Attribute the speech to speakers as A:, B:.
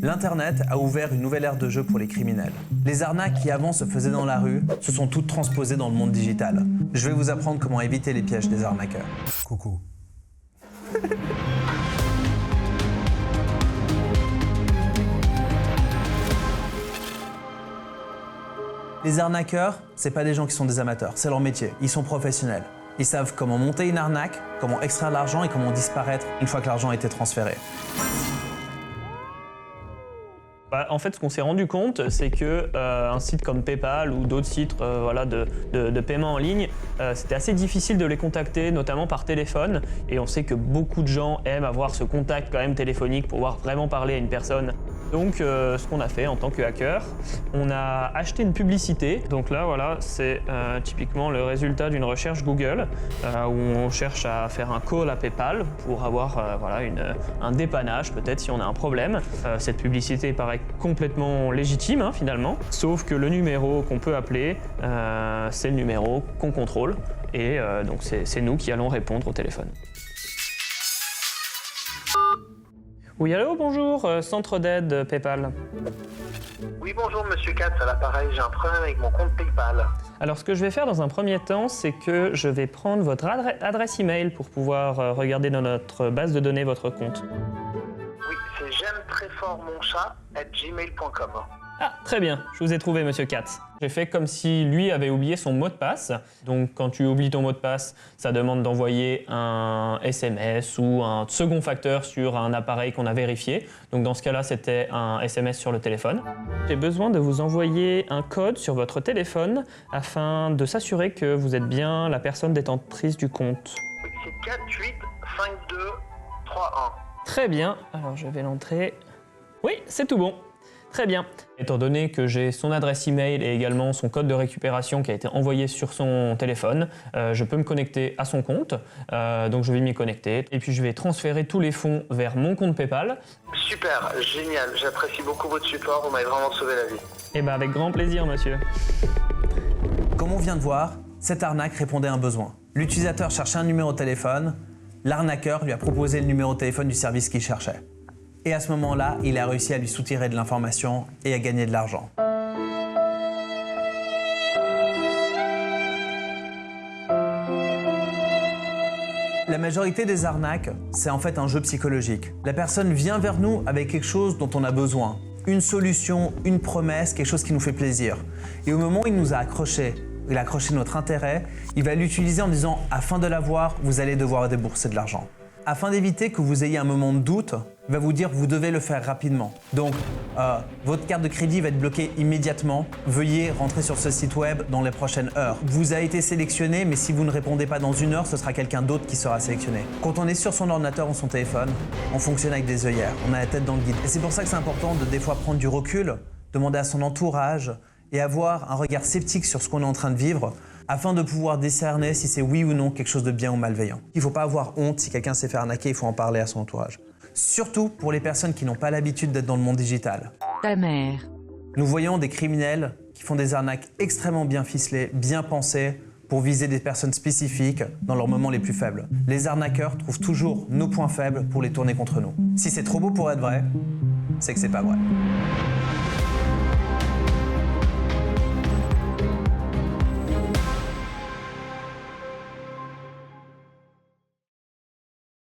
A: L'Internet a ouvert une nouvelle ère de jeu pour les criminels. Les arnaques qui avant se faisaient dans la rue se sont toutes transposées dans le monde digital. Je vais vous apprendre comment éviter les pièges des arnaqueurs. Coucou. Les arnaqueurs, c'est pas des gens qui sont des amateurs, c'est leur métier, ils sont professionnels. Ils savent comment monter une arnaque, comment extraire l'argent et comment disparaître une fois que l'argent a été transféré.
B: En fait, ce qu'on s'est rendu compte, c'est que un site comme PayPal ou d'autres sites de paiement en ligne, c'était assez difficile de les contacter, notamment par téléphone. Et on sait que beaucoup de gens aiment avoir ce contact quand même téléphonique pour pouvoir vraiment parler à une personne. Donc, ce qu'on a fait en tant que hacker, on a acheté une publicité. Donc là, voilà, c'est typiquement le résultat d'une recherche Google où on cherche à faire un call à PayPal pour avoir un dépannage, peut-être si on a un problème. Cette publicité paraît complètement légitime, hein, finalement. Sauf que le numéro qu'on peut appeler, c'est le numéro qu'on contrôle. Et donc, c'est nous qui allons répondre au téléphone. Oui, allô, bonjour, centre d'aide PayPal.
C: Oui, bonjour, monsieur Katz, à l'appareil, j'ai un problème avec mon compte PayPal.
B: Alors, ce que je vais faire dans un premier temps, c'est que je vais prendre votre adresse email pour pouvoir regarder dans notre base de données votre compte.
C: Oui, c'est j'aime-très-fort-mon-chat@gmail.com.
B: Ah, très bien, je vous ai trouvé, monsieur Katz. J'ai fait comme si lui avait oublié son mot de passe. Donc, quand tu oublies ton mot de passe, ça demande d'envoyer un SMS ou un second facteur sur un appareil qu'on a vérifié. Donc, dans ce cas-là, c'était un SMS sur le téléphone. J'ai besoin de vous envoyer un code sur votre téléphone afin de s'assurer que vous êtes bien la personne détentrice du compte.
C: Oui, c'est 485231.
B: Très bien, alors je vais l'entrer. Oui, c'est tout bon. Très bien. Étant donné que j'ai son adresse email et également son code de récupération qui a été envoyé sur son téléphone, je peux me connecter à son compte. Donc je vais m'y connecter et puis je vais transférer tous les fonds vers mon compte PayPal.
C: Super, génial, j'apprécie beaucoup votre support, vous m'avez vraiment sauvé la vie.
B: Et bien avec grand plaisir, monsieur.
A: Comme on vient de voir, cette arnaque répondait à un besoin. L'utilisateur cherchait un numéro de téléphone, l'arnaqueur lui a proposé le numéro de téléphone du service qu'il cherchait. Et à ce moment-là, il a réussi à lui soutirer de l'information et à gagner de l'argent. La majorité des arnaques, c'est en fait un jeu psychologique. La personne vient vers nous avec quelque chose dont on a besoin. Une solution, une promesse, quelque chose qui nous fait plaisir. Et au moment où il nous a accroché, il a accroché notre intérêt, il va l'utiliser en disant « afin de l'avoir, vous allez devoir débourser de l'argent ». Afin d'éviter que vous ayez un moment de doute, il va vous dire que vous devez le faire rapidement. Donc, votre carte de crédit va être bloquée immédiatement. Veuillez rentrer sur ce site web dans les prochaines heures. Vous avez été sélectionné, mais si vous ne répondez pas dans une heure, ce sera quelqu'un d'autre qui sera sélectionné. Quand on est sur son ordinateur ou son téléphone, on fonctionne avec des œillères. On a la tête dans le guide. Et c'est pour ça que c'est important de des fois prendre du recul, demander à son entourage et avoir un regard sceptique sur ce qu'on est en train de vivre, afin de pouvoir décerner si c'est oui ou non quelque chose de bien ou malveillant. Il ne faut pas avoir honte si quelqu'un s'est fait arnaquer, il faut en parler à son entourage. Surtout pour les personnes qui n'ont pas l'habitude d'être dans le monde digital.
D: Ta mère.
A: Nous voyons des criminels qui font des arnaques extrêmement bien ficelées, bien pensées, pour viser des personnes spécifiques dans leurs moments les plus faibles. Les arnaqueurs trouvent toujours nos points faibles pour les tourner contre nous. Si c'est trop beau pour être vrai, c'est que c'est pas vrai.